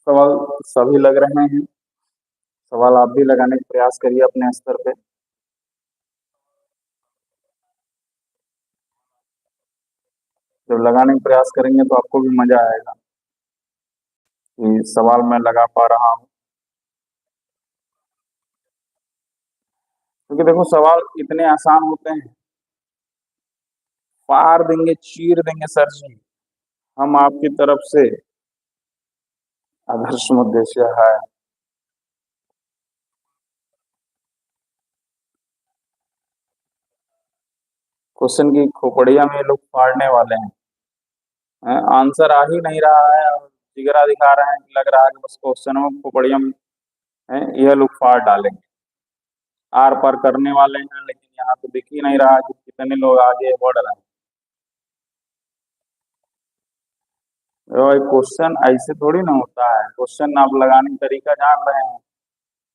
सवाल सभी लग रहे हैं। सवाल आप भी लगाने का प्रयास करिए अपने स्तर पे। जब लगाने का प्रयास करेंगे तो आपको भी मजा आएगा कि सवाल मैं लगा पा रहा हूँ। क्योंकि देखो सवाल इतने आसान होते हैं, फाड़ देंगे, चीर देंगे सर जी। हम आपकी तरफ से आदर्श उद्देश्य है। क्वेश्चन की खोपड़िया में ये लोग फाड़ने वाले हैं। आंसर आ ही नहीं रहा है और जिगरा दिखा रहे हैं कि लग रहा है कि बस क्वेश्चन में खोपड़िया में यह लोग फाड़ डालेंगे। आर पार करने वाले हैं, लेकिन यहाँ तो दिख ही नहीं रहा कि कितने लोग आगे बढ़ रहे हैं। क्वेश्चन ऐसे थोड़ी ना होता है। क्वेश्चन आप लगाने का तरीका जान रहे हैं,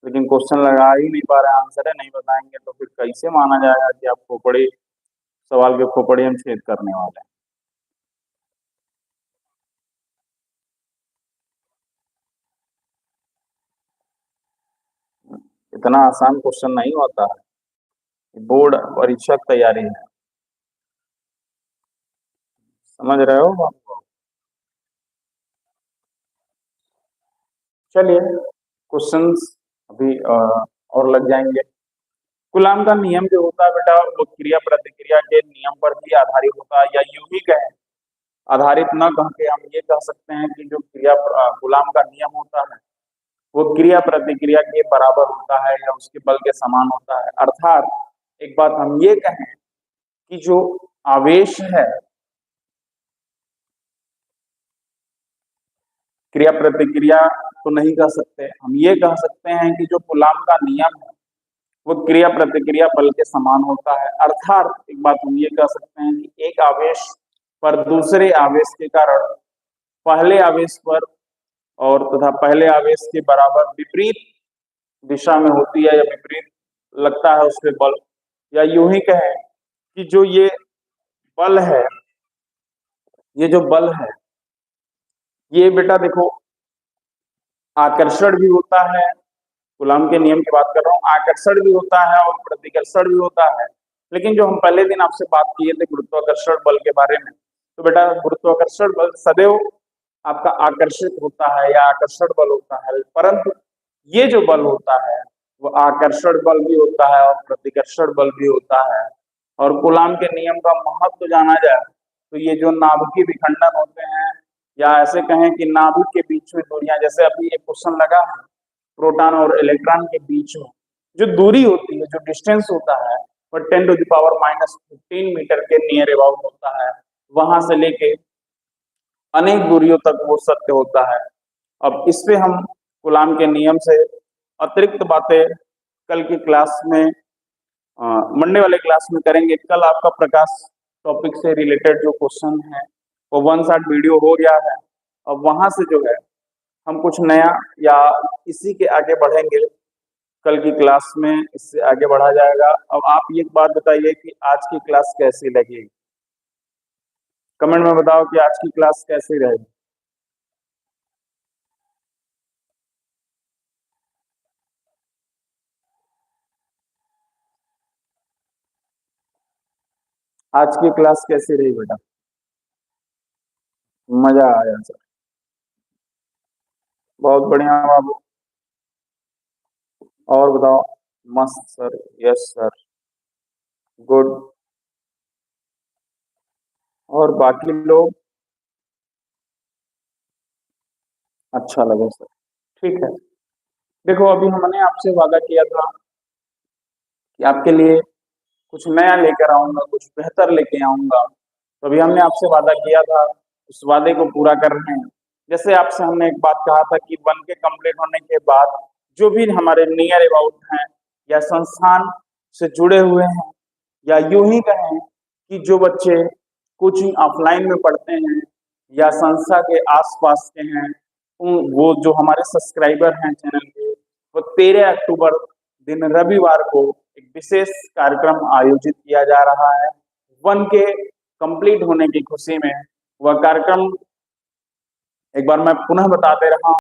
लेकिन क्वेश्चन लगा ही नहीं पा रहे हैं, आंसर नहीं बताएंगे तो फिर कैसे माना जाएगा कि आप खोपड़ी सवाल के खोपड़ी हम छेद करने वाले हैं। इतना आसान क्वेश्चन नहीं होता है। बोर्ड परीक्षा की तैयारी है, समझ रहे हो आप? चलिए क्वेश्चंस अभी और लग जाएंगे। गुलाम का नियम जो होता है बेटा, वो क्रिया प्रतिक्रिया के नियम पर भी आधारित होता है, या यूं ही कहें, आधारित न कह के हम ये कह सकते हैं कि जो गुलाम का नियम होता है वो क्रिया प्रतिक्रिया के बराबर होता है या उसके बल के समान होता है। अर्थात एक बात हम ये कहें कि जो आवेश है, क्रिया प्रतिक्रिया तो नहीं कह सकते, हम ये कह सकते हैं कि जो कूलाम का नियम है वो क्रिया प्रतिक्रिया बल के समान होता है। अर्थात एक बात हम ये कह सकते हैं कि एक आवेश पर दूसरे आवेश के कारण पहले आवेश पर और तथा पहले आवेश के बराबर विपरीत दिशा में होती है या विपरीत लगता है उस पे बल, या यूं ही कहें कि जो ये बल है, ये जो बल है, ये बेटा देखो आकर्षण भी होता है। कूलाम के नियम की बात कर रहा हूँ, आकर्षण भी होता है और प्रतिकर्षण भी होता है। लेकिन जो हम पहले दिन आपसे बात किए थे गुरुत्वाकर्षण बल के बारे में, तो बेटा गुरुत्वाकर्षण बल सदैव आपका आकर्षित होता है या आकर्षण बल होता है, परंतु ये जो बल होता है वो आकर्षण बल भी होता है और प्रतिकर्षण बल भी होता है। और कूलाम के नियम का महत्व जाना जाए तो ये जो नाभिकीय विखंडन होते हैं, या ऐसे कहें कि नाभिक के बीच में दूरियां, जैसे अभी एक क्वेश्चन लगा है प्रोटॉन और इलेक्ट्रॉन के बीच में जो दूरी होती है, जो डिस्टेंस होता है, वो 10⁻⁻15 मीटर के नियर अबाउट होता है। वहां से लेके अनेक दूरियों तक वो सत्य होता है। अब इस पे हम कूलाम के नियम से अतिरिक्त बातें कल की क्लास में, मंडे वाले क्लास में करेंगे। कल आपका प्रकाश टॉपिक से रिलेटेड जो क्वेश्चन है वो 1 शॉट वीडियो हो गया है। अब वहां से जो है हम कुछ नया या इसी के आगे बढ़ेंगे। कल की क्लास में इससे आगे बढ़ा जाएगा। अब आप ये बात बताइए कि आज की क्लास कैसी लगी, कमेंट में बताओ कि आज की क्लास कैसी रहेगी। आज की क्लास कैसी रही बेटा? मजा आया सर, बहुत बढ़िया बाबू। और बताओ? मस्त सर, यस सर, गुड। और बाकी लोग? अच्छा लगे सर, ठीक है। देखो अभी हमने आपसे वादा किया था कि आपके लिए कुछ नया लेकर आऊंगा, कुछ बेहतर लेके आऊंगा। तो अभी हमने आपसे वादा किया था, उस वादे को पूरा कर रहे हैं। जैसे आपसे हमने एक बात कहा था कि 1K कंप्लीट होने के बाद जो भी हमारे नियर अबाउट हैं या संस्थान से जुड़े हुए हैं, या यूं ही कहें कि जो बच्चे कोचिंग ऑफलाइन में पढ़ते हैं या संस्था के आसपास के हैं, वो जो हमारे सब्सक्राइबर हैं चैनल के, वो 13 अक्टूबर दिन रविवार को एक विशेष कार्यक्रम आयोजित किया जा रहा है 1K कंप्लीट होने की खुशी में। वह कार्यक्रम एक बार मैं पुनः बता दे रहा हूँ।